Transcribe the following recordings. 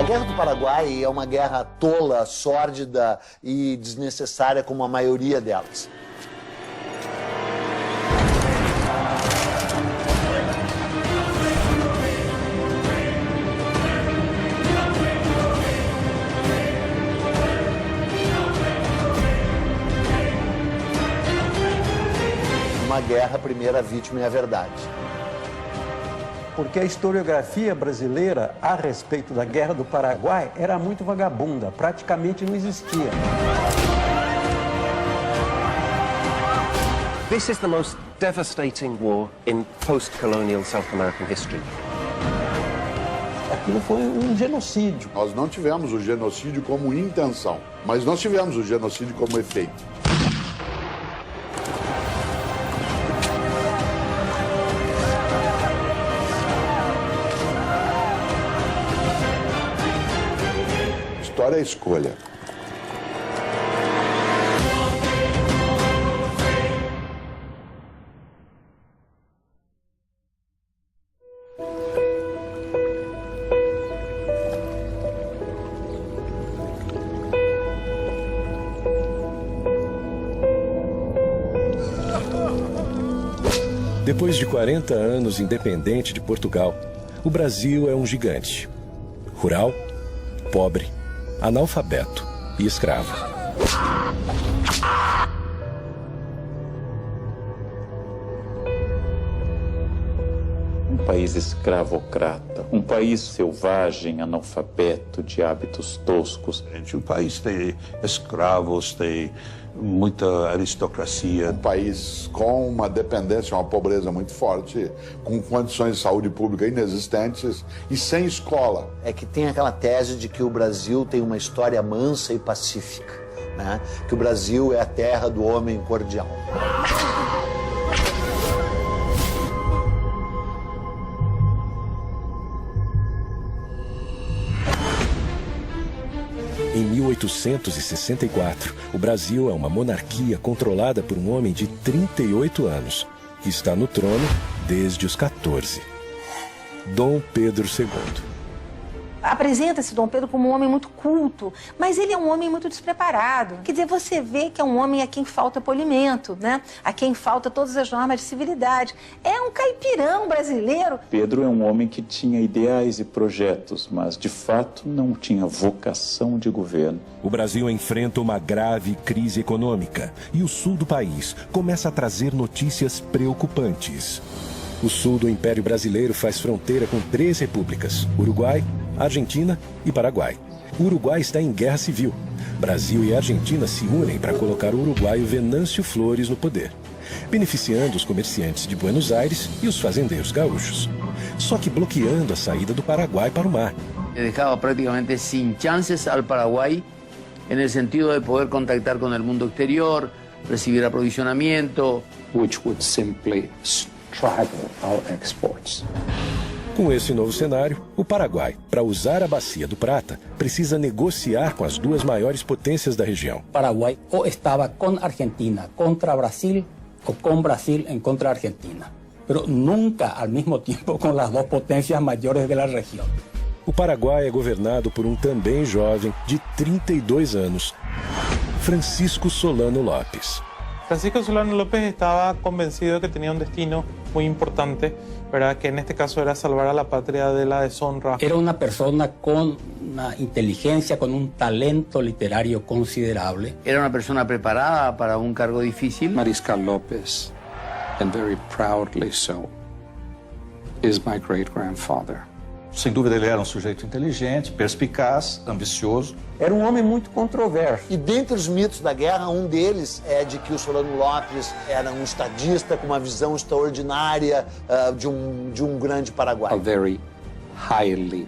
Guerra do Paraguai é uma guerra tola, sórdida e desnecessária, como a maioria delas. Uma guerra, a primeira vítima é a verdade. Porque a historiografia brasileira a respeito da Guerra do Paraguai era muito vagabunda, praticamente não existia. This is the most devastating war in post-colonial South American history. Aquilo foi um genocídio. Nós não tivemos o genocídio como intenção, mas nós tivemos o genocídio como efeito. História é escolha. Depois de 40 anos independente de Portugal, o Brasil é um gigante. Rural, pobre, analfabeto e escravo. Um país escravocrata, um país selvagem, analfabeto, de hábitos toscos. O país tem escravos, tem muita aristocracia. Um país com uma dependência, uma pobreza muito forte, com condições de saúde pública inexistentes e sem escola. É que tem aquela tese de que o Brasil tem uma história mansa e pacífica, né? Que o Brasil é a terra do homem cordial. Em 1864, o Brasil é uma monarquia controlada por um homem de 38 anos, que está no trono desde os 14. Dom Pedro II. Apresenta-se Dom Pedro como um homem muito culto, mas ele é um homem muito despreparado. Quer dizer, você vê que é um homem a quem falta polimento, né? A quem falta todas as normas de civilidade. É um caipirão brasileiro. Pedro é um homem que tinha ideais e projetos, mas de fato não tinha vocação de governo. O Brasil enfrenta uma grave crise econômica e o sul do país começa a trazer notícias preocupantes. O sul do Império Brasileiro faz fronteira com 3 repúblicas: Uruguai, Argentina e Paraguai. O Uruguai está em guerra civil. Brasil e Argentina se unem para colocar o uruguaio Venâncio Flores no poder, beneficiando os comerciantes de Buenos Aires e os fazendeiros gaúchos, só que bloqueando a saída do Paraguai para o mar. Dejaba prácticamente sin chances al Paraguay en el sentido de poder contactar con el mundo exterior, recibir aprovisionamiento, Which would simply straggle our exports. Com esse novo cenário, o Paraguai, para usar a Bacia do Prata, precisa negociar com as 2 maiores potências da região. Paraguay o estaba con Argentina contra Brasil o con Brasil en contra Argentina, pero nunca al mismo tiempo con las 2 potencias mayores de la región. O Paraguai é governado por um também jovem de 32 anos, Francisco Solano Lopes. Francisco Solano López estaba convencido de que tenía un destino muy importante, ¿verdad? Que en este caso era salvar a la patria de la deshonra. Era una persona con una inteligencia, con un talento literario considerable. era una persona preparada para un cargo difícil. Mariscal López, and very proudly so, is my great-grandfather. Sem dúvida, ele era um sujeito inteligente, perspicaz, ambicioso. Era um homem muito controverso. E dentre os mitos da guerra, um deles é de que o Solano Lopes era um estadista com uma visão extraordinária de um grande Paraguai. A very highly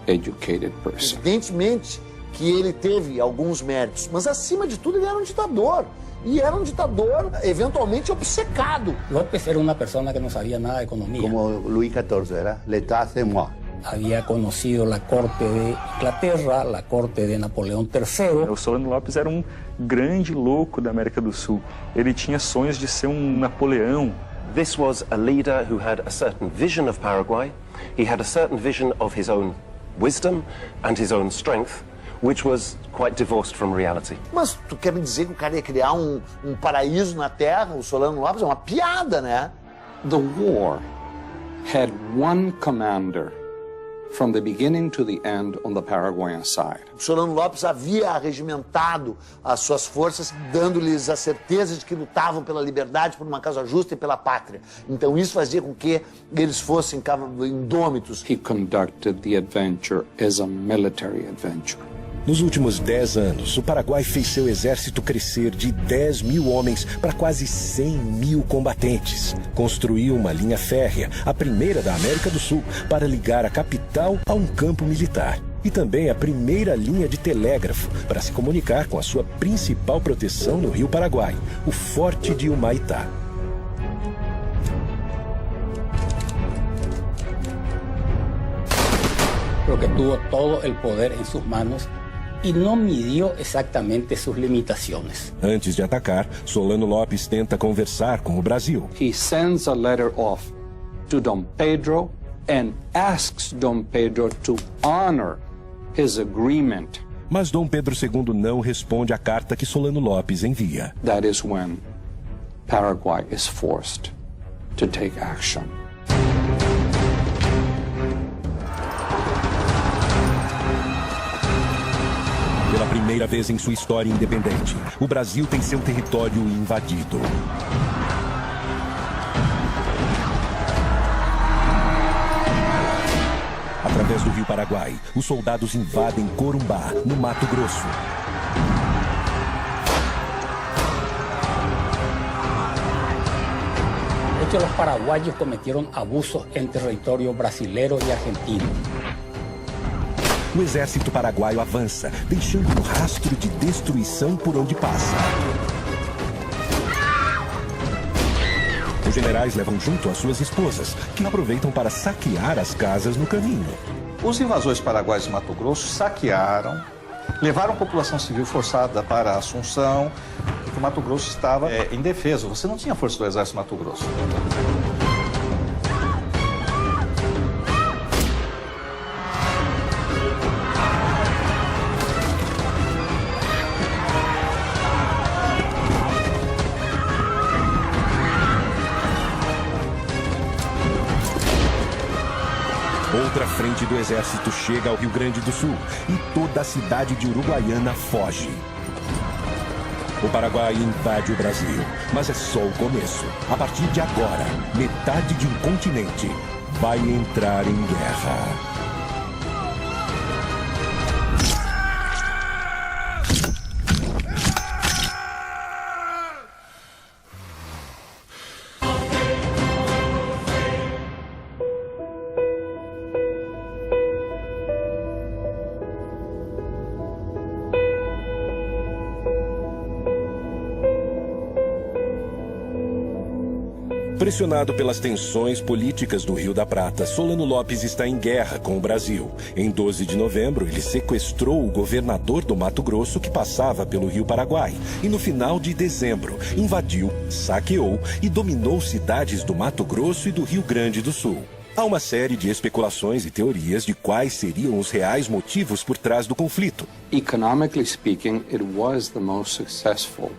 educated person. Evidentemente que ele teve alguns méritos, mas acima de tudo ele era um ditador. E era um ditador eventualmente obcecado. López era una persona que no sabía nada de economía. Como Luís XIV, era l'état c'est moi. Había conocido la corte de Inglaterra, la corte de Napoleão III. O Solano Lopes era um grande louco da América do Sul. Ele tinha sonhos de ser um Napoleão. This was a leader who had a certain vision of Paraguay. He had a certain vision of his own wisdom and his own strength, which was quite divorced from reality. Mas tu quer me dizer que o cara ia criar um paraíso na Terra, o Solano Lopes? É uma piada, né? The war had one commander from the beginning to the end on the Paraguayan side. O Solano Lopes havia arregimentado as suas forças, dando-lhes a certeza de que lutavam pela liberdade, por uma causa justa e pela pátria. Então isso fazia com que eles fossem indômitos. He conducted the adventure as a military adventure. Nos últimos 10 anos, o Paraguai fez seu exército crescer de 10 mil homens para quase 100 mil combatentes. Construiu uma linha férrea, a primeira da América do Sul, para ligar a capital a um campo militar. E também a primeira linha de telégrafo para se comunicar com a sua principal proteção no Rio Paraguai, o Forte de Humaitá. Porque tuvo todo el poder en sus manos y no midió exactamente sus limitaciones. Antes de atacar, Solano Lopes tenta conversar com o Brasil. He sends a letter off to Dom Pedro and asks Dom Pedro to honor his agreement. Mas Dom Pedro II não responde à carta que Solano Lopes envia. That is when Paraguay is forced to take action. Pela primeira vez em sua história independente, o Brasil tem seu território invadido. Através do Rio Paraguai, os soldados invadem Corumbá, no Mato Grosso. De hecho, los paraguayos cometieron abusos en territorio brasilero y argentino. O exército paraguaio avança, deixando um rastro de destruição por onde passa. Os generais levam junto as suas esposas, que aproveitam para saquear as casas no caminho. Os invasores paraguaios de Mato Grosso saquearam, levaram a população civil forçada para Assunção, porque o Mato Grosso estava indefeso. Você não tinha força do exército Mato Grosso. Outra frente do exército chega ao Rio Grande do Sul e toda a cidade de Uruguaiana foge. O Paraguai invade o Brasil, mas é só o começo. A partir de agora, metade de um continente vai entrar em guerra. Pressionado pelas tensões políticas do Rio da Prata, Solano Lopes está em guerra com o Brasil. Em 12 de novembro, ele sequestrou o governador do Mato Grosso que passava pelo Rio Paraguai. E no final de dezembro, invadiu, saqueou e dominou cidades do Mato Grosso e do Rio Grande do Sul. Há uma série de especulações e teorias de quais seriam os reais motivos por trás do conflito. Economically speaking, it was the most successful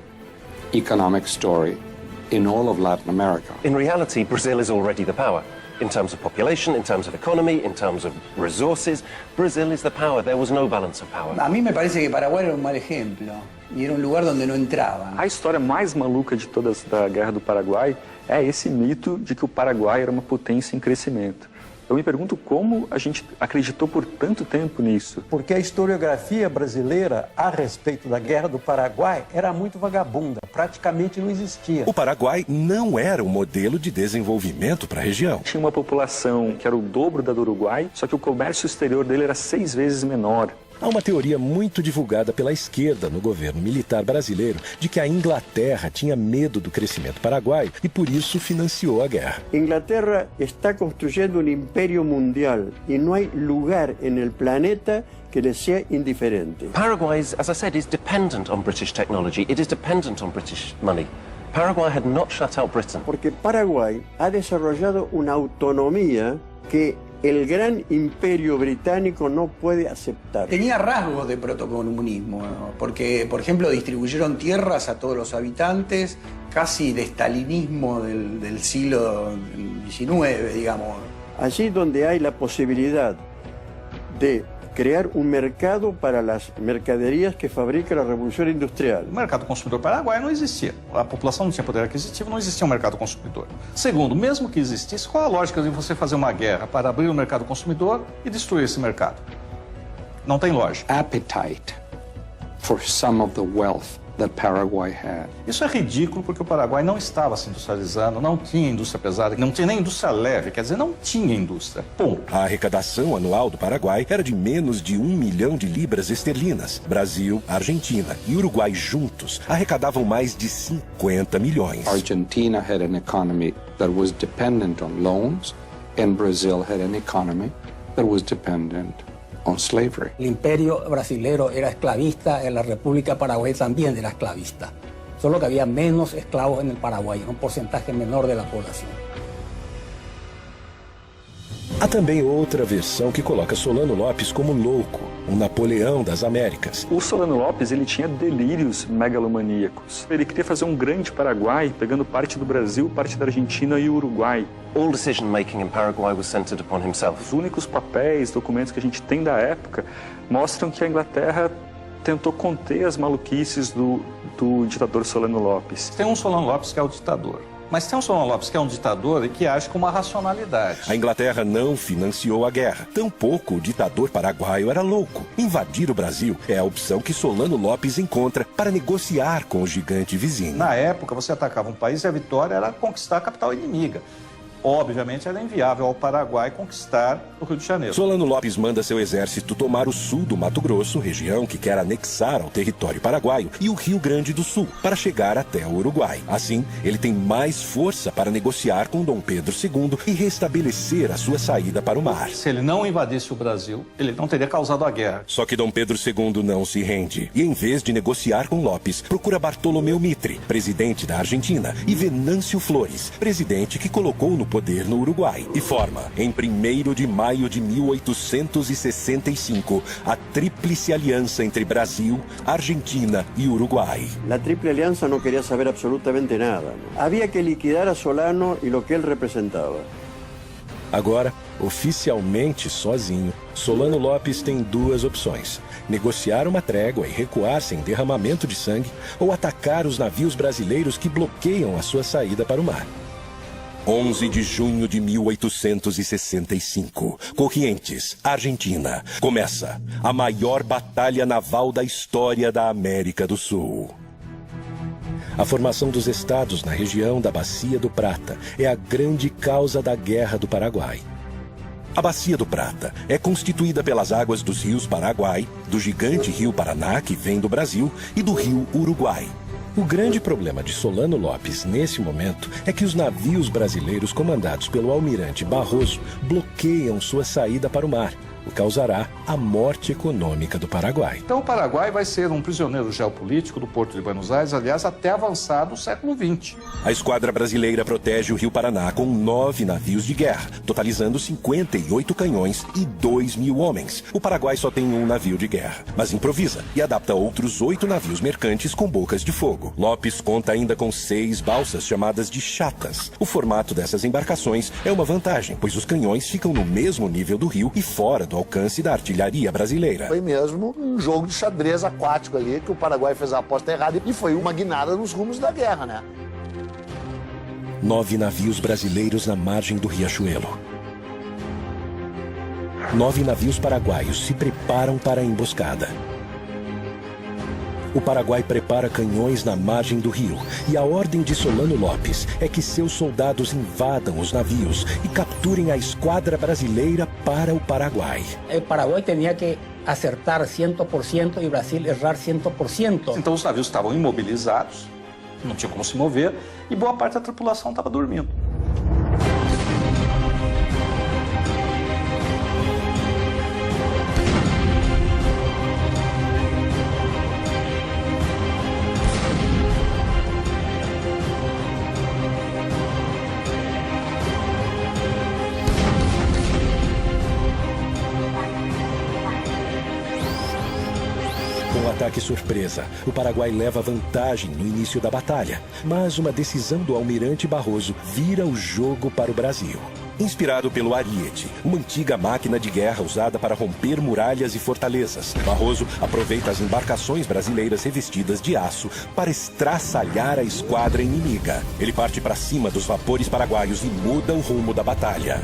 economic story in all of Latin America. In reality, Brazil is already the power. In terms of population, in terms of economy, in terms of resources, Brazil is the power. There was no balance of power. A mí me parece que Paraguay era un mal ejemplo y era un lugar donde no entraba. A história mais maluca de todas da Guerra do Paraguai é esse mito de que o Paraguai era uma potência em crescimento. Eu me pergunto como a gente acreditou por tanto tempo nisso. Porque a historiografia brasileira a respeito da Guerra do Paraguai era muito vagabunda, praticamente não existia. O Paraguai não era um modelo de desenvolvimento para a região. Tinha uma população que era o dobro da do Uruguai, só que o comércio exterior dele era 6 vezes menor. Há uma teoria muito divulgada pela esquerda no governo militar brasileiro de que a Inglaterra tinha medo do crescimento paraguaio e por isso financiou a guerra. Inglaterra está construyendo un imperio mundial y no hay lugar en el planeta que le sea indiferente. Paraguay, as I said, is dependent on British technology. It is dependent on British money. Paraguay had not shut out Britain. Porque Paraguay ha desarrollado una autonomía que el gran imperio británico no puede aceptar. Tenía rasgos de protocomunismo, ¿no? Porque, por ejemplo, distribuyeron tierras a todos los habitantes, casi de estalinismo del siglo XIX, digamos. Allí donde hay la posibilidad de crear un mercado para las mercaderías que fabrica la Revolución Industrial. O mercado consumidor paraguaio não existia. A população não tinha poder aquisitivo, não existia um mercado consumidor. Segundo, mesmo que existisse, qual a lógica de você fazer uma guerra para abrir o mercado consumidor e destruir esse mercado? Não tem lógica. Appetite for some of the wealth that Paraguay had. Isso é ridículo porque o Paraguai não estava se industrializando, não tinha indústria pesada, não tinha nem indústria leve, quer dizer, não tinha indústria. Ponto. A arrecadação anual do Paraguai era de menos de 1 milhão de libras esterlinas. Brasil, Argentina e Uruguai juntos arrecadavam mais de 50 milhões. Argentina had an economy that was dependent on loans, and Brazil had an economy that was dependent on slavery. El imperio brasilero era esclavista, en la República Paraguay también era esclavista. Solo que había menos esclavos en el Paraguay, un porcentaje menor de la población. Há também outra versão que coloca Solano Lopes como louco, um Napoleão das Américas. O Solano Lopes, ele tinha delírios megalomaníacos. Ele queria fazer um grande Paraguai, pegando parte do Brasil, parte da Argentina e o Uruguai. All decision-making in Paraguay was centered upon himself. Os únicos papéis, documentos que a gente tem da época mostram que a Inglaterra tentou conter as maluquices do ditador Solano Lopes. Tem um Solano Lopes que é o ditador. Mas tem um Solano Lopes que é um ditador e que age com uma racionalidade. A Inglaterra não financiou a guerra. Tampouco o ditador paraguaio era louco. Invadir o Brasil é a opção que Solano Lopes encontra para negociar com o gigante vizinho. Na época, você atacava um país e a vitória era conquistar a capital inimiga. Obviamente, era inviável ao Paraguai conquistar o Rio de Janeiro. Solano Lopes manda seu exército tomar o sul do Mato Grosso, região que quer anexar ao território paraguaio, e o Rio Grande do Sul, para chegar até o Uruguai. Assim, ele tem mais força para negociar com Dom Pedro II e restabelecer a sua saída para o mar. Se ele não invadisse o Brasil, ele não teria causado a guerra. Só que Dom Pedro II não se rende e, em vez de negociar com Lopes, procura Bartolomeu Mitre, presidente da Argentina, e Venâncio Flores, presidente que colocou no poder no Uruguai, e forma, em 1º de maio de 1865, a Tríplice Aliança entre Brasil, Argentina e Uruguai. La Triple Alianza no quería saber absolutamente nada. Había que liquidar a Solano y lo que él representaba. Agora, oficialmente sozinho, Solano Lopes tem duas opções: negociar uma trégua e recuar sem derramamento de sangue, ou atacar os navios brasileiros que bloqueiam a sua saída para o mar. 11 de junho de 1865, Corrientes, Argentina. Começa a maior batalha naval da história da América do Sul. A formação dos estados na região da Bacia do Prata é a grande causa da Guerra do Paraguai. A Bacia do Prata é constituída pelas águas dos rios Paraguai, do gigante rio Paraná, que vem do Brasil, e do rio Uruguai. O grande problema de Solano Lopes nesse momento é que os navios brasileiros comandados pelo almirante Barroso bloqueiam sua saída para o mar, o que causará a morte econômica do Paraguai. Então o Paraguai vai ser um prisioneiro geopolítico do Porto de Buenos Aires, aliás, até avançado o século XX. A esquadra brasileira protege o Rio Paraná com 9 navios de guerra, totalizando 58 canhões e 2.000 homens. O Paraguai só tem um navio de guerra, mas improvisa e adapta outros 8 navios mercantes com bocas de fogo. Lopes conta ainda com 6 balsas chamadas de chatas. O formato dessas embarcações é uma vantagem, pois os canhões ficam no mesmo nível do rio e fora do alcance da artilharia brasileira. Foi mesmo um jogo de xadrez aquático ali, que o Paraguai fez a aposta errada e foi uma guinada nos rumos da guerra, né? 9 navios brasileiros na margem do Riachuelo. 9 navios paraguaios se preparam para a emboscada. O Paraguai prepara canhões na margem do rio e a ordem de Solano Lopes é que seus soldados invadam os navios e capturem a esquadra brasileira para o Paraguai. O Paraguai tinha que acertar 100% e o Brasil errar 100%. Então os navios estavam imobilizados, não tinham como se mover e boa parte da tripulação estava dormindo. No ataque surpresa, o Paraguai leva vantagem no início da batalha, mas uma decisão do almirante Barroso vira o jogo para o Brasil. Inspirado pelo Ariete, uma antiga máquina de guerra usada para romper muralhas e fortalezas, Barroso aproveita as embarcações brasileiras revestidas de aço para estraçalhar a esquadra inimiga. Ele parte para cima dos vapores paraguaios e muda o rumo da batalha.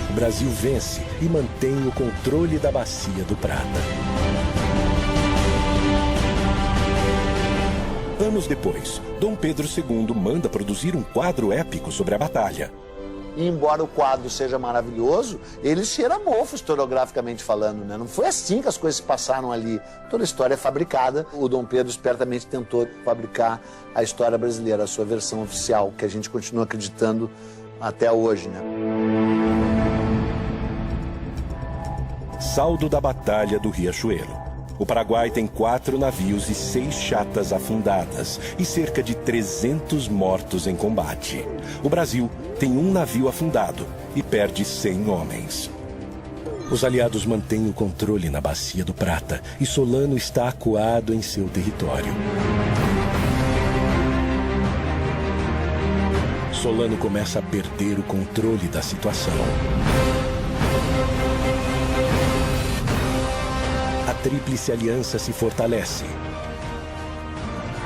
O Brasil vence e mantém o controle da Bacia do Prata. Anos depois, Dom Pedro II manda produzir um quadro épico sobre a batalha. E embora o quadro seja maravilhoso, ele cheira mofo historiograficamente falando, né? Não foi assim que as coisas se passaram ali. Toda a história é fabricada. O Dom Pedro espertamente tentou fabricar a história brasileira, a sua versão oficial, que a gente continua acreditando até hoje, né? Saldo da Batalha do Riachuelo. O Paraguai tem 4 navios e 6 chatas afundadas e cerca de 300 mortos em combate. O Brasil tem um navio afundado e perde 100 homens. Os aliados mantêm o controle na Bacia do Prata e Solano está acuado em seu território. Solano começa a perder o controle da situação. A Tríplice Aliança se fortalece.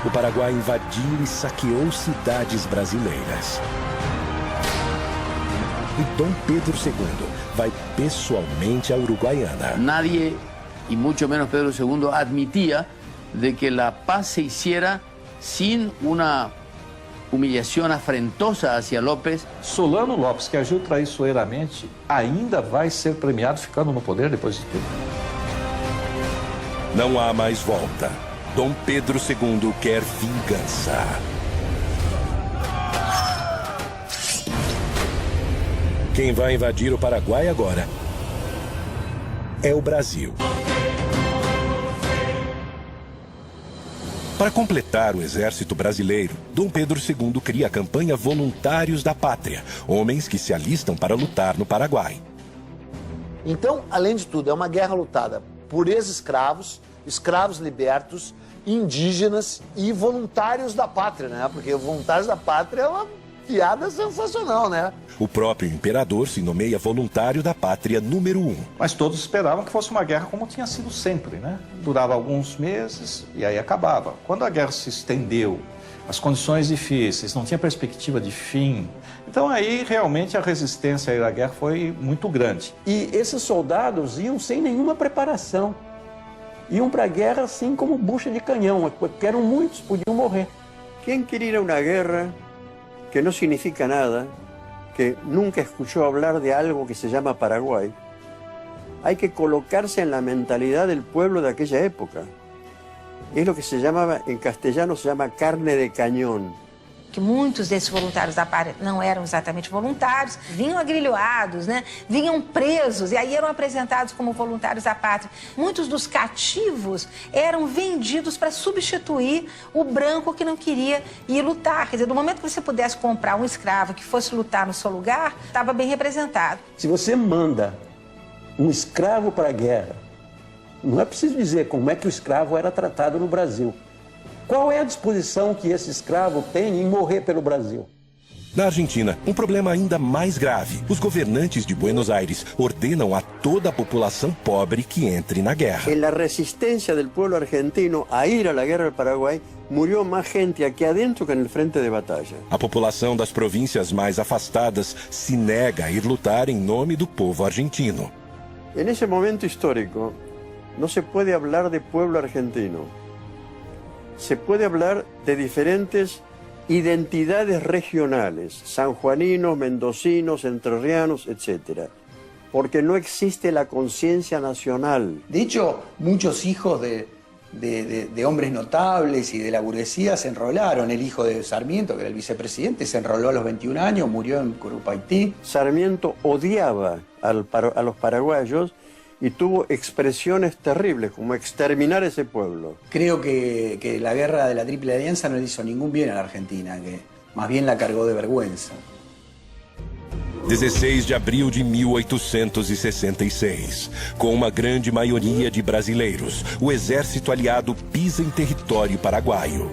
O Paraguai invadiu e saqueou cidades brasileiras. E Dom Pedro II vai pessoalmente à Uruguaiana. Nadie, y mucho menos Pedro II, admitía de que la paz se hiciera sin una humillación afrentosa hacia López. Solano Lopes, que agiu traiçoeiramente, ainda vai ser premiado ficando no poder depois de tudo. Não há mais volta. Dom Pedro II quer vingança. Quem vai invadir o Paraguai agora é o Brasil. Para completar o exército brasileiro, Dom Pedro II cria a campanha Voluntários da Pátria, homens que se alistam para lutar no Paraguai. Então, além de tudo, é uma guerra lutada por ex-escravos, escravos libertos, indígenas e voluntários da pátria, né? Porque voluntários da pátria é uma piada sensacional, né? O próprio imperador se nomeia voluntário da pátria número 1. Mas todos esperavam que fosse uma guerra como tinha sido sempre, né? Durava alguns meses e aí acabava. Quando a guerra se estendeu, as condições difíceis, não tinha perspectiva de fim. Então aí realmente a resistência à guerra foi muito grande. E esses soldados iam sem nenhuma preparação. Iam para a guerra assim como bucha de canhão, porque eram muitos, podiam morrer. Quem quer ir a uma guerra que não significa nada, que nunca escuchó hablar de algo que se llama Paraguay, hay que colocarse en la mentalidad del pueblo de aquella época. Es lo que se llamaba, en castellano se llama carne de cañón. Que muitos desses voluntários da pátria não eram exatamente voluntários, vinham agrilhoados, né? Vinham presos e aí eram apresentados como voluntários da pátria. Muitos dos cativos eram vendidos para substituir o branco que não queria ir lutar. Quer dizer, do momento que você pudesse comprar um escravo que fosse lutar no seu lugar, estava bem representado. Se você manda um escravo para a guerra, não é preciso dizer como é que o escravo era tratado no Brasil. Qual é a disposição que esse escravo tem em morrer pelo Brasil? Na Argentina, um problema ainda mais grave. Os governantes de Buenos Aires ordenam a toda a população pobre que entre na guerra. En la resistencia del pueblo argentino a ir a la guerra del Paraguay, murió más gente aquí adentro que en el frente de batalla. A população das províncias mais afastadas se nega a ir lutar em nome do povo argentino. En ese momento histórico, no se puede hablar de pueblo argentino. Se puede hablar de diferentes identidades regionales, sanjuaninos, mendocinos, entrerrianos, etc. Porque no existe la conciencia nacional. De hecho, muchos hijos de hombres notables y de la burguesía se enrolaron. El hijo de Sarmiento, que era el vicepresidente, se enroló a los 21 años, murió en Curupaití. Sarmiento odiaba a los paraguayos y tuvo expresiones terribles, como exterminar ese pueblo. Creo que la guerra de la Triple Alianza no le hizo ningún bien a la Argentina, que más bien la cargó de vergüenza. 16 de abril de 1866. Com uma grande maioria de brasileiros, o exército aliado pisa em território paraguaio.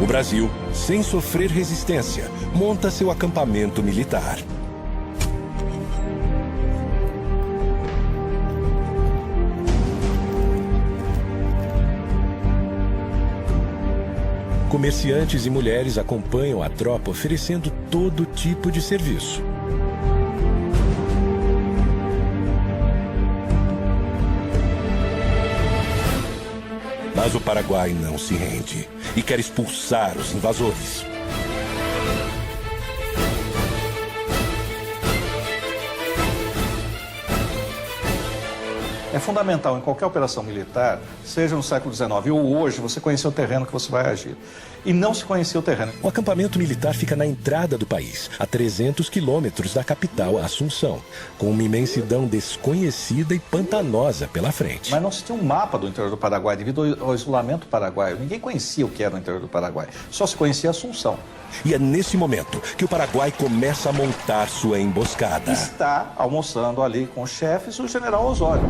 O Brasil, sem sofrer resistência, monta seu acampamento militar. Comerciantes e mulheres acompanham a tropa oferecendo todo tipo de serviço. Mas o Paraguai não se rende e quer expulsar os invasores. É fundamental em qualquer operação militar, seja no século XIX ou hoje, você conhecer o terreno que você vai agir. E não se conhecia o terreno. O acampamento militar fica na entrada do país, a 300 quilômetros da capital, Assunção, com uma imensidão desconhecida e pantanosa pela frente. Mas não se tinha um mapa do interior do Paraguai, devido ao isolamento paraguaio. Ninguém conhecia o que era o interior do Paraguai, só se conhecia Assunção. E é nesse momento que o Paraguai começa a montar sua emboscada. Está almoçando ali com os chefes o general Osório.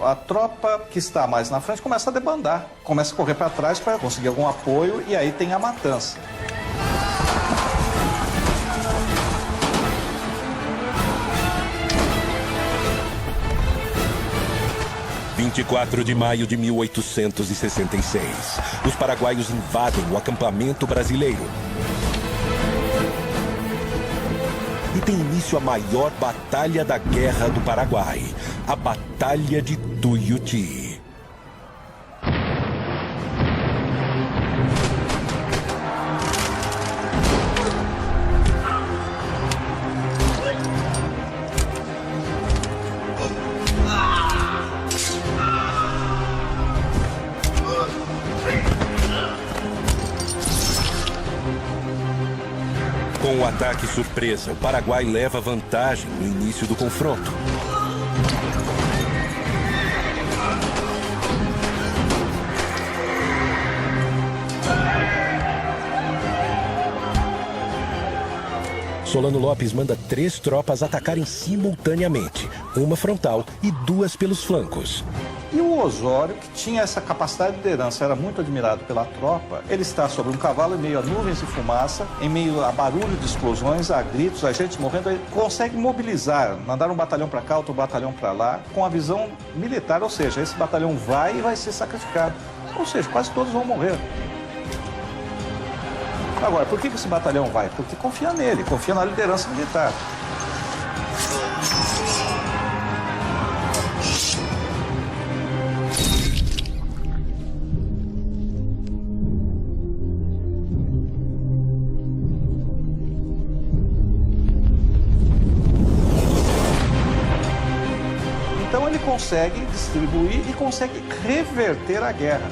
A tropa que está mais na frente começa a debandar, começa a correr para trás para conseguir algum apoio e aí tem a matança. Em 24 de maio de 1866, os paraguaios invadem o acampamento brasileiro. E tem início a maior batalha da Guerra do Paraguai, a Batalha de Tuiuti. Com o ataque surpresa, o Paraguai leva vantagem no início do confronto. Solano Lopes manda 3 tropas atacarem simultaneamente, uma frontal e 2 pelos flancos. E o Osório, que tinha essa capacidade de liderança, era muito admirado pela tropa. Ele está sobre um cavalo em meio a nuvens de fumaça, em meio a barulho de explosões, a gritos, a gente morrendo. Ele consegue mobilizar, mandar um batalhão para cá, outro batalhão para lá, com a visão militar, ou seja, esse batalhão vai e vai ser sacrificado. Ou seja, quase todos vão morrer. Agora, por que esse batalhão vai? Porque confia nele, confia na liderança militar. Então ele consegue distribuir e consegue reverter a guerra.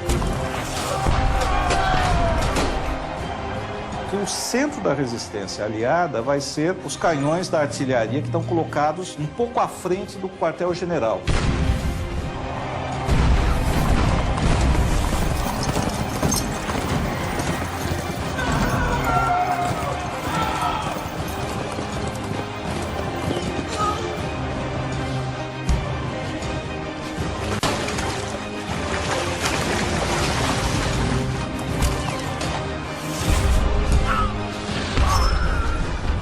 Que o centro da resistência aliada vai ser os canhões da artilharia que estão colocados um pouco à frente do quartel-general.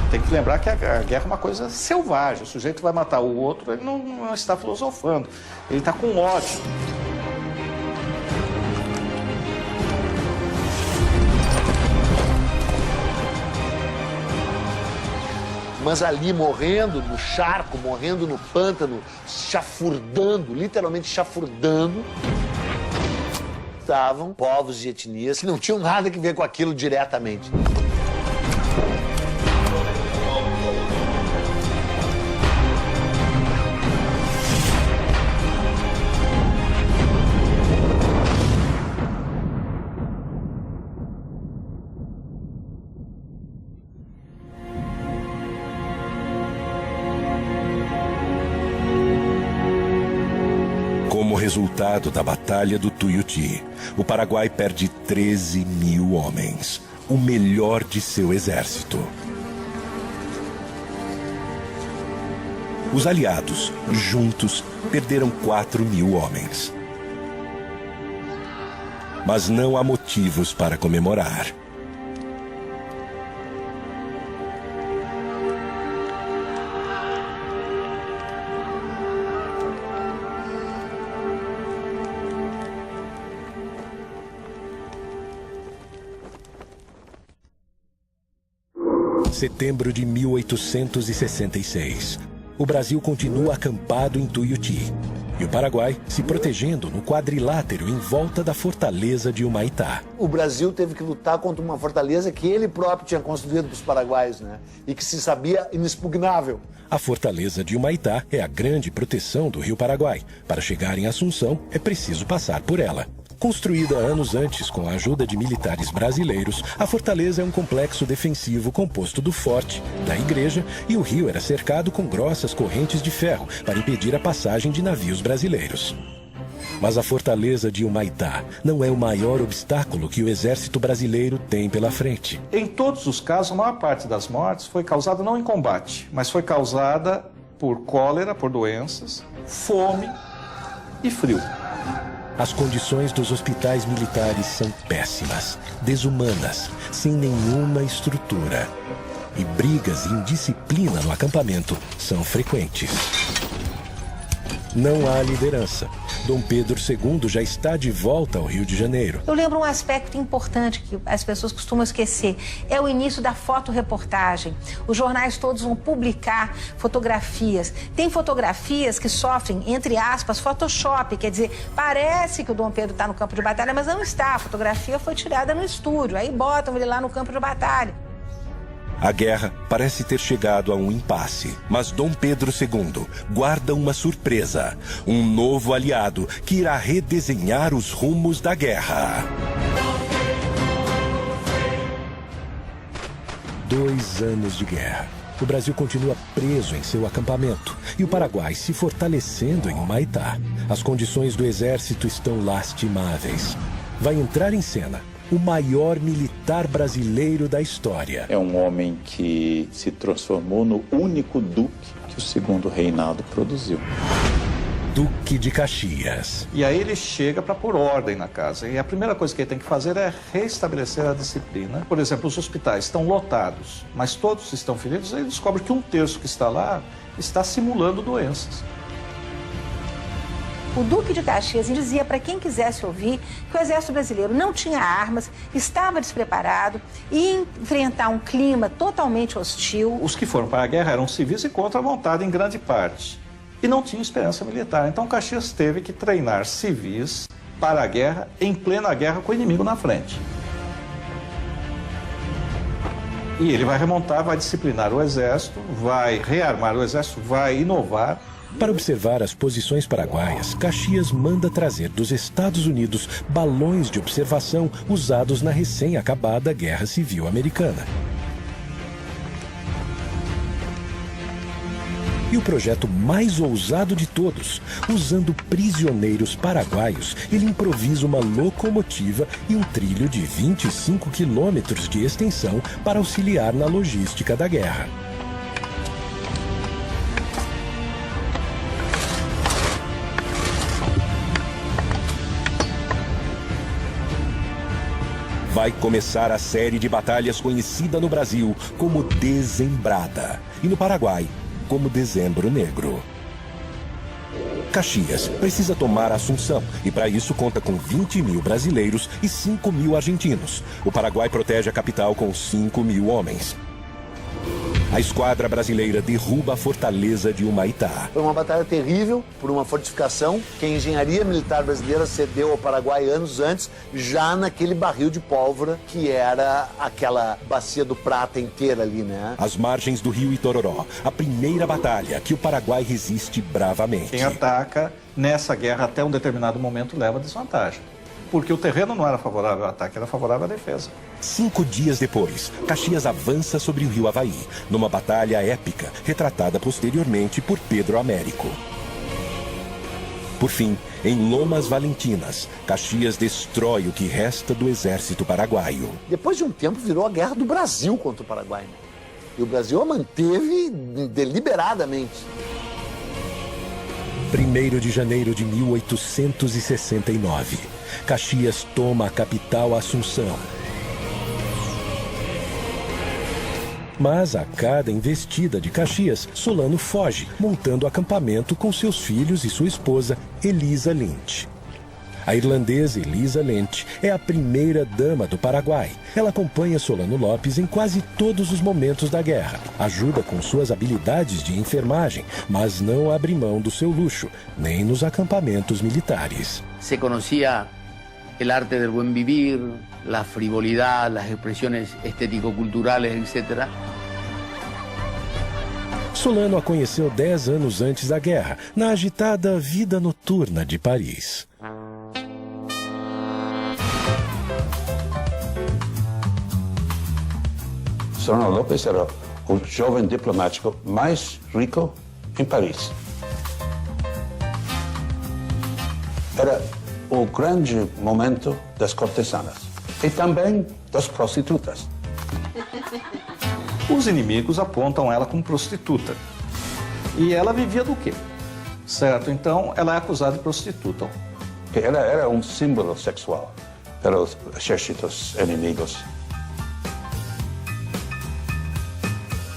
Tem que lembrar que a guerra é uma coisa selvagem. O sujeito vai matar o outro, ele não está filosofando. Ele está com ódio. mas ali morrendo no charco, morrendo no pântano, chafurdando, literalmente chafurdando, estavam povos e etnias que não tinham nada a ver com aquilo diretamente. Como resultado da Batalha do Tuiuti, o Paraguai perde 13 mil homens, o melhor de seu exército. Os aliados, juntos, perderam 4 mil homens. Mas não há motivos para comemorar. Setembro de 1866. O Brasil continua acampado em Tuiuti e o Paraguai se protegendo no quadrilátero em volta da fortaleza de Humaitá. O Brasil teve que lutar contra uma fortaleza que ele próprio tinha construído para os paraguaios, né? E que se sabia inexpugnável. A fortaleza de Humaitá é a grande proteção do Rio Paraguai. Para chegar em Assunção, é preciso passar por ela. Construída anos antes com a ajuda de militares brasileiros, a fortaleza é um complexo defensivo composto do forte, da igreja, e o rio era cercado com grossas correntes de ferro para impedir a passagem de navios brasileiros. Mas a fortaleza de Humaitá não é o maior obstáculo que o exército brasileiro tem pela frente. Em todos os casos, a maior parte das mortes foi causada não em combate, mas foi causada por cólera, por doenças, fome e frio. As condições dos hospitais militares são péssimas, desumanas, sem nenhuma estrutura. E brigas e indisciplina no acampamento são frequentes. Não há liderança. Dom Pedro II já está de volta ao Rio de Janeiro. Eu lembro um aspecto importante que as pessoas costumam esquecer. É o início da fotoreportagem. Os jornais todos vão publicar fotografias. Tem fotografias que sofrem, entre aspas, Photoshop. Quer dizer, parece que o Dom Pedro está no campo de batalha, mas não está. A fotografia foi tirada no estúdio. Aí botam ele lá no campo de batalha. A guerra parece ter chegado a um impasse, mas Dom Pedro II guarda uma surpresa, um novo aliado que irá redesenhar os rumos da guerra. 2 anos de guerra. O Brasil continua preso em seu acampamento e o Paraguai se fortalecendo em Humaitá. As condições do exército estão lastimáveis. Vai entrar em cena o maior militar brasileiro da história. É um homem que se transformou no único duque que o segundo reinado produziu. Duque de Caxias. E aí ele chega para pôr ordem na casa. E a primeira coisa que ele tem que fazer é restabelecer a disciplina. Por exemplo, os hospitais estão lotados, mas todos estão feridos. Aí ele descobre que 1/3 que está lá está simulando doenças. O Duque de Caxias dizia para quem quisesse ouvir que o exército brasileiro não tinha armas, estava despreparado e ia enfrentar um clima totalmente hostil. Os que foram para a guerra eram civis e contra a vontade em grande parte. E não tinham experiência militar. Então Caxias teve que treinar civis para a guerra, em plena guerra com o inimigo na frente. E ele vai remontar, vai disciplinar o exército, vai rearmar o exército, vai inovar. Para observar as posições paraguaias, Caxias manda trazer dos Estados Unidos balões de observação usados na recém-acabada Guerra Civil Americana. E o projeto mais ousado de todos, usando prisioneiros paraguaios, ele improvisa uma locomotiva e um trilho de 25 quilômetros de extensão para auxiliar na logística da guerra. Vai começar a série de batalhas conhecida no Brasil como Dezembrada e no Paraguai como Dezembro Negro. Caxias precisa tomar Assunção e para isso conta com 20 mil brasileiros e 5 mil argentinos. O Paraguai protege a capital com 5 mil homens. A esquadra brasileira derruba a fortaleza de Humaitá. Foi uma batalha terrível por uma fortificação que a engenharia militar brasileira cedeu ao Paraguai anos antes, já naquele barril de pólvora que era aquela bacia do Prata inteira ali, né? Às margens do rio Itororó, a primeira batalha que o Paraguai resiste bravamente. Quem ataca nessa guerra até um determinado momento leva desvantagem. Porque o terreno não era favorável ao ataque, era favorável à defesa. 5 dias depois, Caxias avança sobre o rio Havaí, numa batalha épica, retratada posteriormente por Pedro Américo. Por fim, em Lomas Valentinas, Caxias destrói o que resta do exército paraguaio. Depois de um tempo, virou a guerra do Brasil contra o Paraguai. E o Brasil a manteve deliberadamente. 1º de janeiro de 1869, Caxias toma a capital Assunção. Mas a cada investida de Caxias, Solano foge, montando acampamento com seus filhos e sua esposa, Elisa Lynch. A irlandesa Elisa Lynch é a primeira dama do Paraguai. Ela acompanha Solano Lopes em quase todos os momentos da guerra. Ajuda com suas habilidades de enfermagem, mas não abre mão do seu luxo, nem nos acampamentos militares. Se conhecia o arte del buen vivir, la frivolidad, las expresiones estético-culturales, etc. Solano a conheceu 10 anos antes da guerra, na agitada vida noturna de Paris. Solano Lopes era o jovem diplomático mais rico em Paris. Era o grande momento das cortesanas e também das prostitutas. Os inimigos apontam ela como prostituta. E ela vivia do quê? Certo, então ela é acusada de prostituta. Ela era um símbolo sexual para os exércitos inimigos.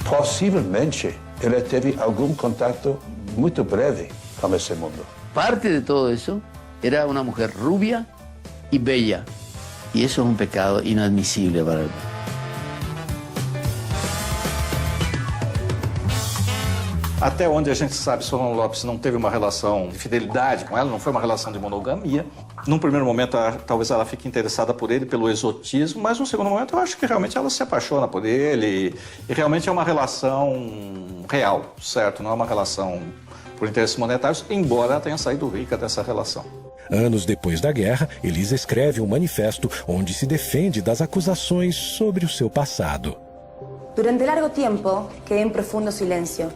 Possivelmente, ela teve algum contato muito breve com esse mundo. Parte de todo eso era una mujer rubia y bella. Y eso es un pecado inadmisible para el... Até onde a gente sabe, Solano Lopes não teve uma relação de fidelidade com ela, não foi uma relação de monogamia. Num primeiro momento, talvez ela fique interessada por ele, pelo exotismo, mas no segundo momento eu acho que realmente ela se apaixona por ele e realmente é uma relação real, certo? Não é uma relação por interesses monetários, embora ela tenha saído rica dessa relação. Anos depois da guerra, Elisa escreve um manifesto onde se defende das acusações sobre o seu passado. Durante largo tiempo quedé en profundo silencio,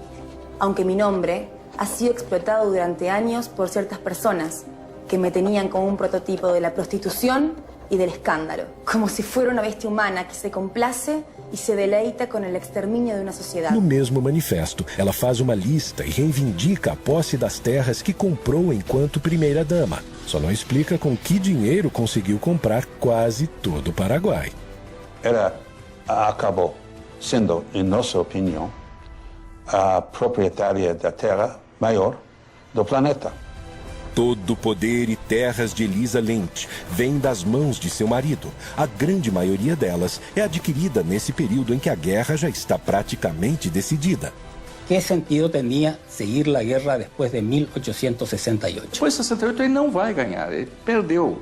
aunque mi nombre ha sido explotado durante años por ciertas personas que me tenían como un prototipo de la prostitución y del escándalo, como si fuera una bestia humana que se complace e se deleita com o extermínio de uma sociedade. No mesmo manifesto, ela faz uma lista e reivindica a posse das terras que comprou enquanto primeira-dama. Só não explica com que dinheiro conseguiu comprar quase todo o Paraguai. Ela acabou sendo, em nossa opinião, a proprietária da terra maior do planeta. Todo o poder e terras de Elisa Lynch vem das mãos de seu marido. A grande maioria delas é adquirida nesse período em que a guerra já está praticamente decidida. Que sentido tinha seguir a guerra depois de 1868? Depois de 68 ele não vai ganhar, ele perdeu.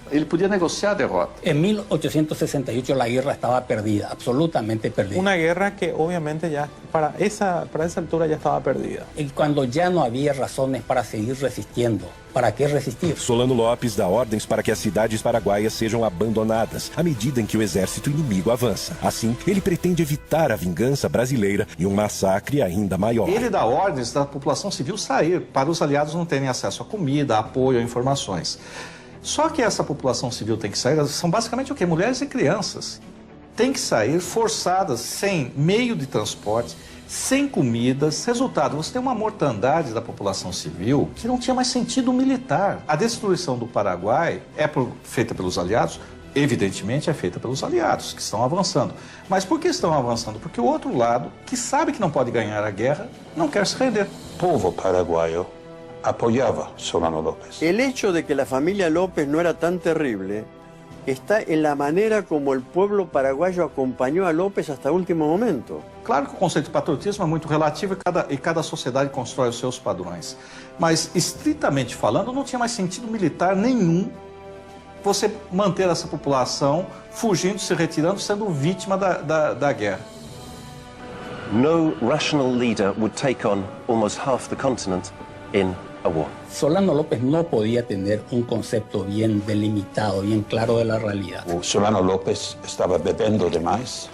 Ele podia negociar a derrota. En 1868 la guerra estaba perdida, absolutamente perdida. Una guerra que obviamente ya para esa altura ya estaba perdida. Y cuando ya no había razones para seguir resistiendo, ¿para qué resistir? Solano Lopes dá ordens para que as cidades paraguaias sejam abandonadas à medida em que o exército inimigo avança. Assim, ele pretende evitar a vingança brasileira e um massacre ainda maior. Ele dá ordens da população civil sair, para os aliados não terem acesso a comida, a apoio, a informações. Só que essa população civil tem que sair, são basicamente o quê? Mulheres e crianças. Tem que sair forçadas, sem meio de transporte, sem comidas. Resultado, você tem uma mortandade da população civil que não tinha mais sentido militar. A destruição do Paraguai é feita pelos aliados? Evidentemente é feita pelos aliados, que estão avançando. Mas por que estão avançando? Porque o outro lado, que sabe que não pode ganhar a guerra, não quer se render. O povo paraguaio apoyaba Solano López. El hecho de que la familia López no era tan terrible está en la manera como el pueblo paraguayo acompañó a López hasta último momento. Claro que o conceito de patriotismo é muito relativo e cada sociedade constrói os seus padrões. Mas, estritamente falando, não tinha mais sentido militar nenhum você manter essa população fugindo, se retirando, sendo vítima da guerra. No rational leader would take on almost half the continent in a war. Solano López no podía tener un concepto bien delimitado, bien claro de la realidad. O Solano López estava bebendo demais,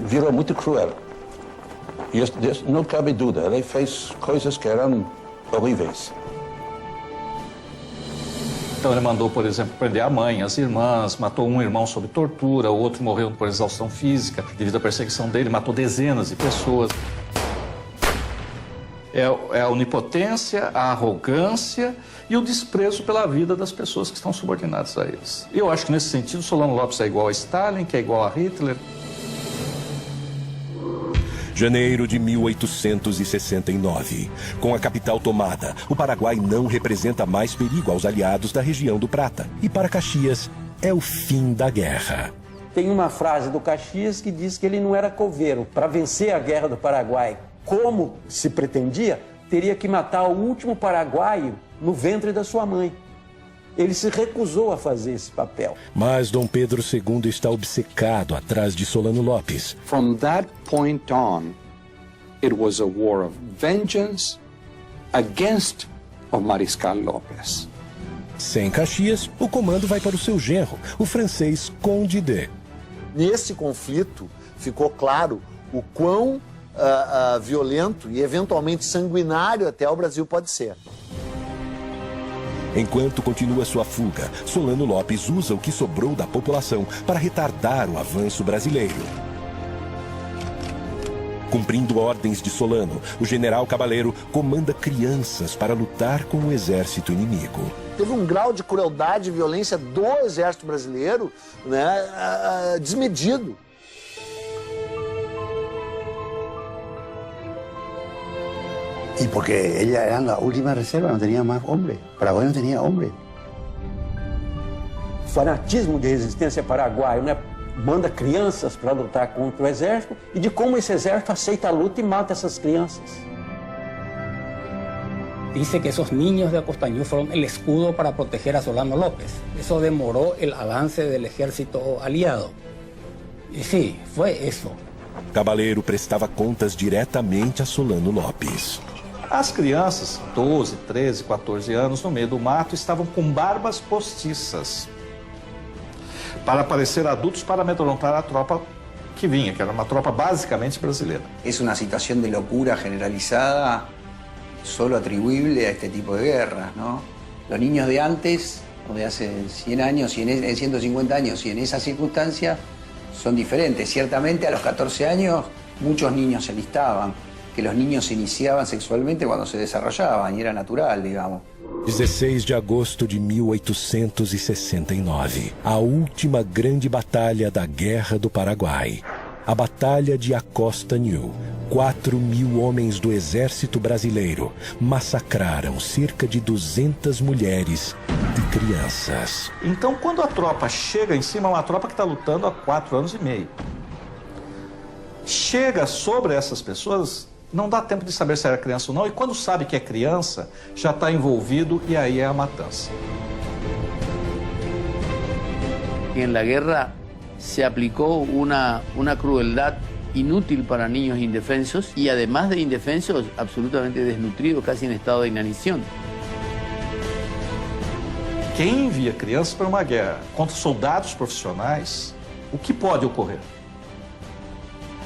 virou muito cruel. E não cabe dúvida, ele fez coisas que eram horríveis. Então ele mandou, por exemplo, prender a mãe, as irmãs, matou um irmão sob tortura, o outro morreu por exaustão física devido à perseguição dele, matou dezenas de pessoas. É a onipotência, a arrogância e o desprezo pela vida das pessoas que estão subordinadas a eles. E eu acho que nesse sentido Solano López é igual a Stalin, que é igual a Hitler. Janeiro de 1869. Com a capital tomada, o Paraguai não representa mais perigo aos aliados da região do Prata. E para Caxias, é o fim da guerra. Tem uma frase do Caxias que diz que ele não era coveiro. Para vencer a guerra do Paraguai, como se pretendia, teria que matar o último paraguaio no ventre da sua mãe. Ele se recusou a fazer esse papel. Mas Dom Pedro II está obcecado atrás de Solano López. From that point on, it was a war of vengeance against o Mariscal López. Sem Caxias, o comando vai para o seu genro, o francês Conde D. Nesse conflito, ficou claro o quão violento e eventualmente sanguinário até o Brasil pode ser. Enquanto continua sua fuga, Solano López usa o que sobrou da população para retardar o avanço brasileiro. Cumprindo ordens de Solano, o general Cabaleiro comanda crianças para lutar com o exército inimigo. Teve um grau de crueldade e violência do exército brasileiro, né, desmedido. Y porque ella era la última reserva, no tenía más hombres. Paraguay no tenía hombres. Fanatismo de resistência paraguaio, né? Manda crianças para lutar contra o exército e de como esse exército aceita a luta e mata essas crianças. Dice que esos niños de Acostañú fueron el escudo para proteger a Solano López. Eso demoró el avance del ejército aliado. Y sí, fue eso. Cabaleiro prestava contas diretamente a Solano López. As crianças, 12, 13, 14 anos, no meio do mato, estavam com barbas postiças para parecer adultos para amedrontar a tropa que vinha, que era uma tropa basicamente brasileira. Es una situación de locura generalizada, solo atribuible a este tipo de guerras, ¿no? Los niños de antes, o de hace 100 años, y en 150 años, y en esas circunstancias, son diferentes. Ciertamente, a los 14 años, muchos niños se alistaban, que los niños se iniciaban sexualmente cuando se desarrollaban, y era natural, digamos. 16 de agosto de 1869, a última grande batalha da Guerra do Paraguai. A Batalha de Acostañú. 4.000 homens do exército brasileiro massacraram cerca de 200 mulheres e crianças. Então, quando a tropa chega em cima, é uma tropa que está lutando há 4 anos e meio. Chega sobre essas pessoas, não dá tempo de saber se era criança ou não, e quando sabe que é criança, já está envolvido e aí é a matança. En la guerra se aplicó una crueldad inútil para niños indefensos y además de indefensos, absolutamente desnutridos, casi en estado de inanición. Quem envia crianças para uma guerra contra soldados profissionais, o que pode ocorrer?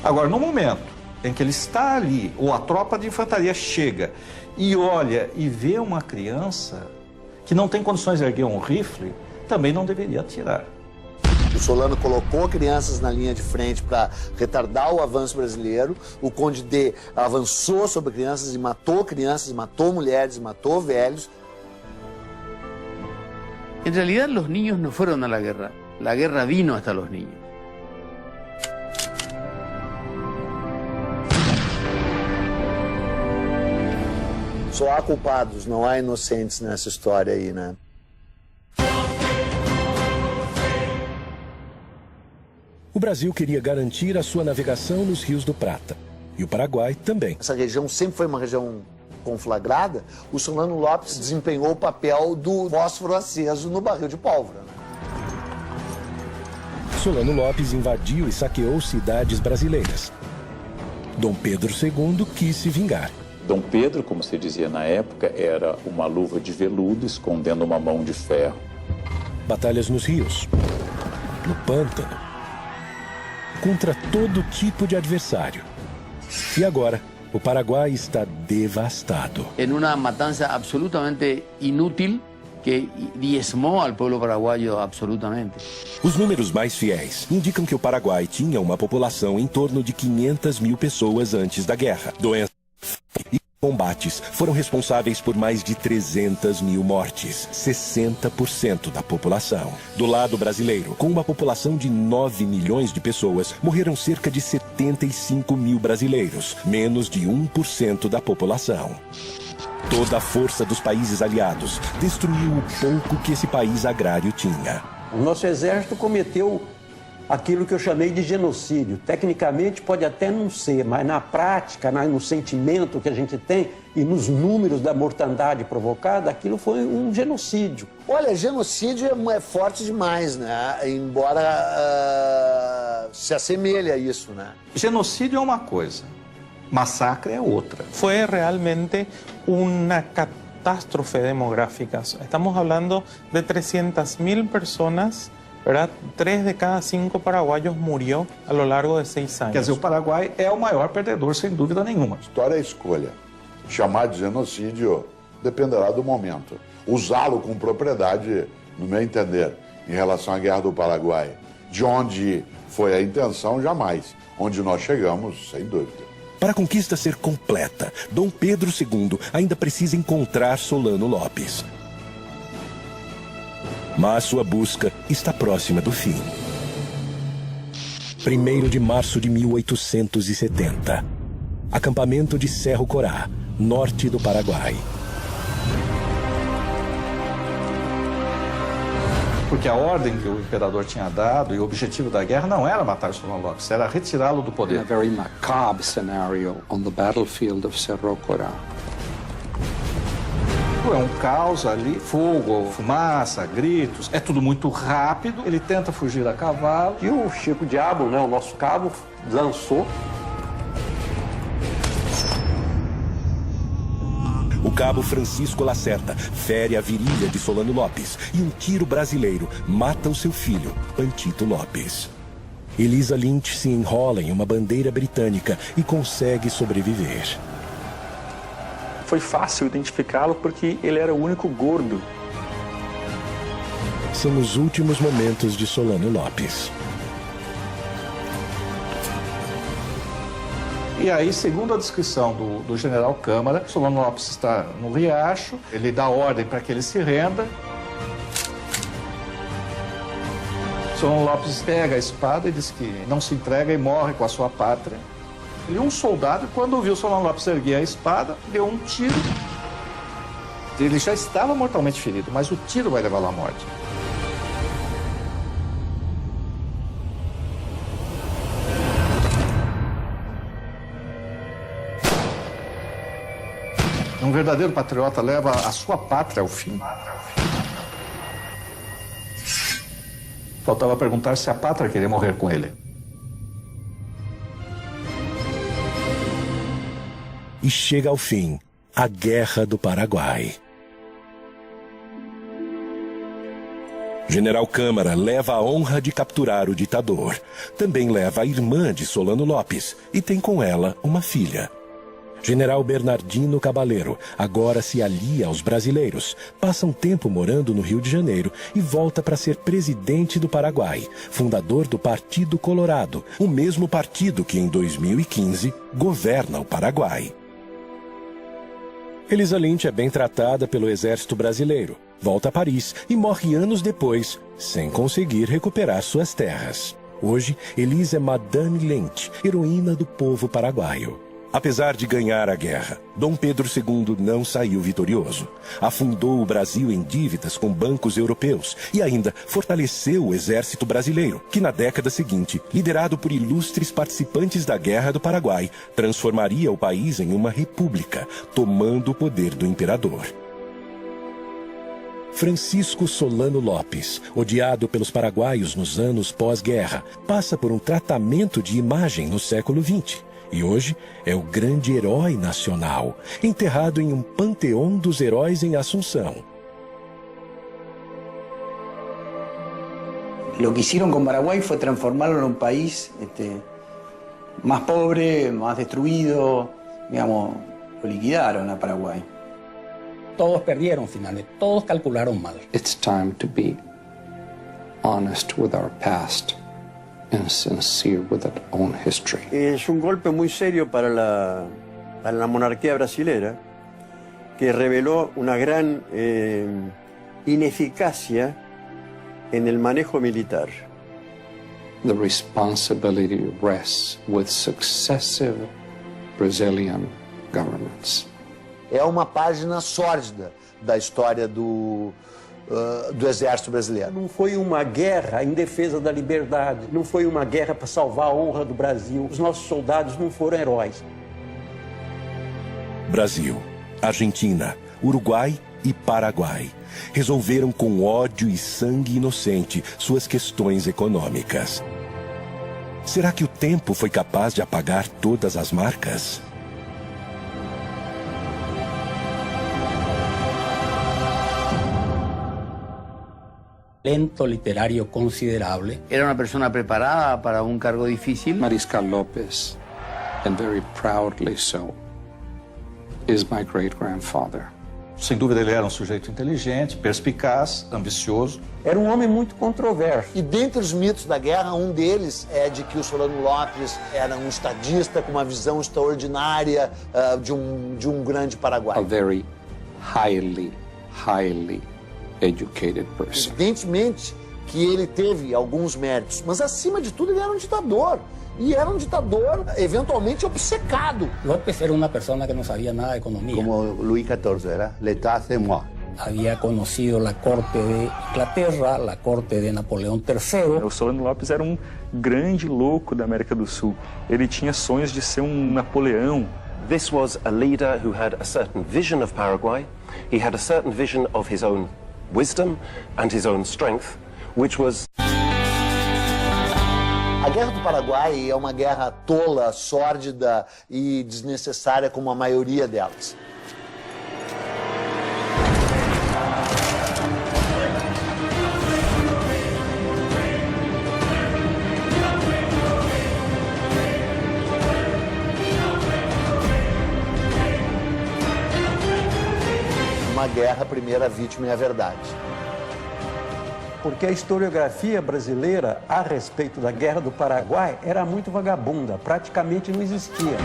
Agora, no momento em que ele está ali, ou a tropa de infantaria chega e olha e vê uma criança que não tem condições de erguer um rifle, também não deveria atirar. O Solano colocou crianças na linha de frente para retardar o avanço brasileiro. O Conde D avançou sobre crianças, matou mulheres, matou velhos. En realidad los niños no fueron a la guerra vino hasta los niños. Só há culpados, não há inocentes nessa história aí, né? O Brasil queria garantir a sua navegação nos rios do Prata. E o Paraguai também. Essa região sempre foi uma região conflagrada. O Solano Lopes desempenhou o papel do fósforo aceso no barril de pólvora. Solano Lopes invadiu e saqueou cidades brasileiras. Dom Pedro II quis se vingar. Dom Pedro, como se dizia na época, era uma luva de veludo escondendo uma mão de ferro. Batalhas nos rios, no pântano, contra todo tipo de adversário. E agora, o Paraguai está devastado. En una matanza absolutamente inútil que diezmó al pueblo paraguayo absolutamente. Os números mais fiéis indicam que o Paraguai tinha uma população em torno de 500 mil pessoas antes da guerra. Doenças e combates foram responsáveis por mais de 300 mil mortes, 60% da população. Do lado brasileiro, com uma população de 9 milhões de pessoas, morreram cerca de 75 mil brasileiros, menos de 1% da população. Toda a força dos países aliados destruiu o pouco que esse país agrário tinha. O nosso exército cometeu aquilo que eu chamei de genocídio. Tecnicamente pode até não ser, mas na prática, no sentimento que a gente tem e nos números da mortandade provocada, aquilo foi um genocídio. Olha, genocídio é forte demais, né? Embora se assemelhe a isso, né? Genocídio é uma coisa, massacre é outra. Fue realmente una catástrofe demográfica. Estamos hablando de 300.000 personas, ¿verdad? 3 de cada 5 paraguayos murió a lo largo de 6 años. Quer dizer, o Paraguai é o maior perdedor, sem dúvida nenhuma. História é escolha. Chamar de genocídio dependerá do momento. Usá-lo com propriedade, no meu entender, em relação à Guerra do Paraguai, de onde foi a intenção, jamais. Onde nós chegamos, sem dúvida. Para a conquista ser completa, Dom Pedro II ainda precisa encontrar Solano Lopes. Mas sua busca está próxima do fim. 1º de março de 1870. Acampamento de Cerro Corá, norte do Paraguai. Porque a ordem que o imperador tinha dado e o objetivo da guerra não era matar Solano Lopes, era retirá-lo do poder. A very macabre scenario on the battlefield of Cerro Corá. É um caos ali, fogo, fumaça, gritos, é tudo muito rápido. Ele tenta fugir a cavalo. E o Chico Diabo, o nosso cabo, lançou. O cabo Francisco Lacerda fere a virilha de Solano Lopes e um tiro brasileiro mata o seu filho, Pantito Lopes. Elisa Lynch se enrola em uma bandeira britânica e consegue sobreviver. Foi fácil identificá-lo porque ele era o único gordo. São os últimos momentos de Solano Lopes. E aí, segundo a descrição do general Câmara, Solano Lopes está no riacho, ele dá ordem para que ele se renda. Solano Lopes pega a espada e diz que não se entrega e morre com a sua pátria. E um soldado, quando viu Solano Lopes erguer a espada, deu um tiro. Ele já estava mortalmente ferido, mas o tiro vai levá-lo à morte. Um verdadeiro patriota leva a sua pátria ao fim. Faltava perguntar se a pátria queria morrer com ele. E chega ao fim a Guerra do Paraguai. General Câmara leva a honra de capturar o ditador. Também leva a irmã de Solano Lopes e tem com ela uma filha. General Bernardino Cabaleiro agora se alia aos brasileiros, passa um tempo morando no Rio de Janeiro e volta para ser presidente do Paraguai, fundador do Partido Colorado, o mesmo partido que em 2015 governa o Paraguai. Elisa Lynch é bem tratada pelo exército brasileiro, volta a Paris e morre anos depois, sem conseguir recuperar suas terras. Hoje, Elisa é Madame Lynch, heroína do povo paraguaio. Apesar de ganhar a guerra, Dom Pedro II não saiu vitorioso. Afundou o Brasil em dívidas com bancos europeus e ainda fortaleceu o exército brasileiro, que na década seguinte, liderado por ilustres participantes da Guerra do Paraguai, transformaria o país em uma república, tomando o poder do imperador. Francisco Solano Lopes, odiado pelos paraguaios nos anos pós-guerra, passa por um tratamento de imagem no século XX. E hoje é o grande herói nacional, enterrado em um panteão dos heróis em Assunção. Lo que hicieron con Paraguay fue transformarlo en un país más pobre, más destruido, digamos, lo liquidaron a Paraguay. Todos perdieron finalmente, todos calcularon mal. It's time to be honest with our past and sincere with our own history. Es un golpe muy serio para la monarquía brasilera, que reveló una gran ineficacia en el manejo militar. The responsibility rests with successive Brazilian governments. É uma página sórdida da história do exército brasileiro. Não foi uma guerra em defesa da liberdade, não foi uma guerra para salvar a honra do Brasil. Os nossos soldados não foram heróis. Brasil, Argentina, Uruguai e Paraguai resolveram com ódio e sangue inocente suas questões econômicas. Será que o tempo foi capaz de apagar todas as marcas? Talento literario considerable. Era una persona preparada para un cargo difícil. Mariscal Lopes, and very proudly so, is my great-grandfather. Sem dúvida, ele era um sujeito inteligente, perspicaz, ambicioso. Era um homem muito controverso. E dentre os mitos da guerra, um deles é de que o Solano Lopes era um estadista com uma visão extraordinária de um grande Paraguai. A very highly educated person. Evidentemente que ele teve alguns méritos, mas acima de tudo ele era um ditador. E era um ditador eventualmente obcecado. López era una persona que no sabía nada de economía. Como Luis XIV, era l'état c'est moi. Había conocido la corte de Inglaterra, la corte de Napoleão III. O Solano Lopes era um grande louco da América do Sul. Ele tinha sonhos de ser um Napoleão. This was a leader who had a certain vision of Paraguay. He had a certain vision of his own wisdom and his own strength, which was... A Guerra do Paraguai é uma guerra tola, sórdida e desnecessária como a maioria delas. Uma guerra, a primeira vítima é a verdade. Porque a historiografia brasileira a respeito da Guerra do Paraguai era muito vagabunda, praticamente não existia.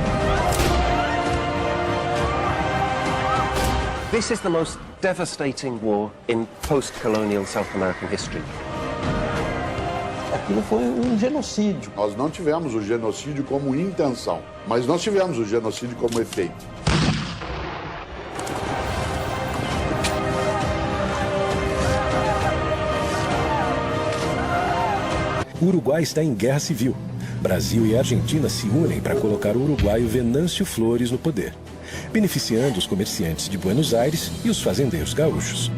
This is the most devastating war in post-colonial South American history. Aquilo foi um genocídio. Nós não tivemos o genocídio como intenção, mas nós tivemos o genocídio como efeito. O Uruguai está em guerra civil. Brasil e Argentina se unem para colocar o uruguaio Venâncio Flores no poder, beneficiando os comerciantes de Buenos Aires e os fazendeiros gaúchos,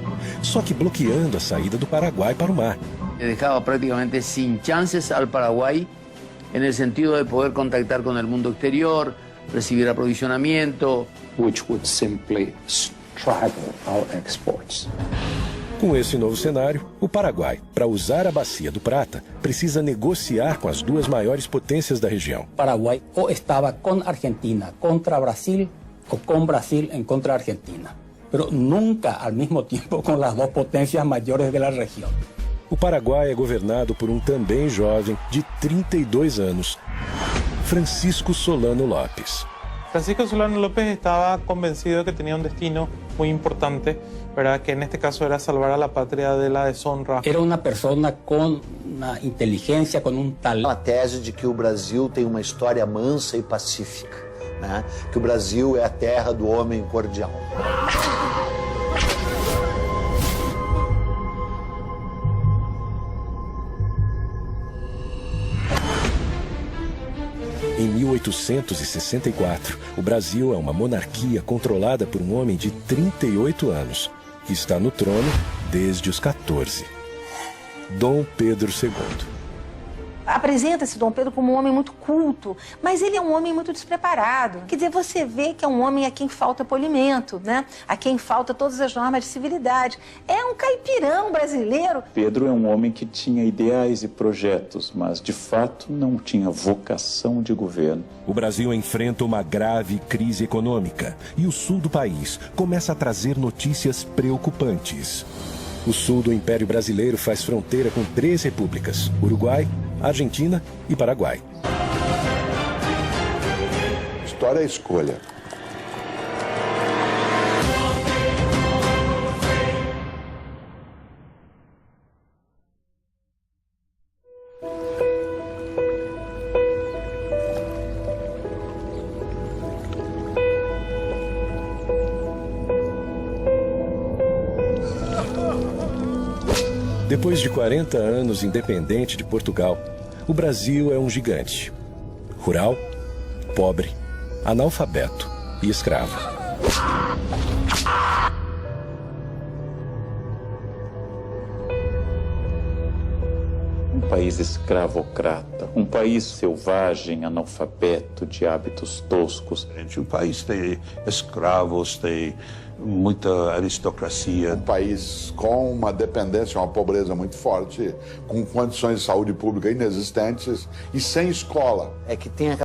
só que bloqueando a saída do Paraguai para o mar. Dejaba prácticamente sin chances al Paraguay en el sentido de poder contactar con el mundo exterior, recibir aprovisionamiento, which would simply strangle our exports. Com esse novo cenário, o Paraguai, para usar a Bacia do Prata, precisa negociar com as duas maiores potências da região. Paraguay o estaba con Argentina contra Brasil o con Brasil en contra Argentina, pero nunca al mismo tiempo con las dos potencias mayores de la región. O Paraguai é governado por um também jovem de 32 anos, Francisco Solano Lopes. Francisco Solano López estaba convencido que tenía un destino muy importante, ¿verdad? Que en este caso era salvar a la patria de la deshonra. Era una persona con una inteligencia, con un talento. A tese de que o Brasil tem uma história mansa e pacífica, né? Que o Brasil é a terra do homem cordial. Em 1864, o Brasil é uma monarquia controlada por um homem de 38 anos, que está no trono desde os 14. Dom Pedro II. Apresenta-se Dom Pedro como um homem muito culto, mas ele é um homem muito despreparado. Quer dizer, você vê que é um homem a quem falta polimento, né? A quem falta todas as normas de civilidade. É um caipirão brasileiro. Pedro é um homem que tinha ideais e projetos, mas de fato não tinha vocação de governo. O Brasil enfrenta uma grave crise econômica e o sul do país começa a trazer notícias preocupantes. O sul do Império Brasileiro faz fronteira com 3 repúblicas: Uruguai, Argentina e Paraguai. História é escolha. Depois de 40 anos independente de Portugal, o Brasil é um gigante. Rural, pobre, analfabeto e escravo. Um país escravocrata, um país selvagem, analfabeto, de hábitos toscos. Um país tem escravos, tem muita aristocracia. Um país com uma dependência, uma pobreza muito forte, com condições de saúde pública inexistentes e sem escola. É que tem a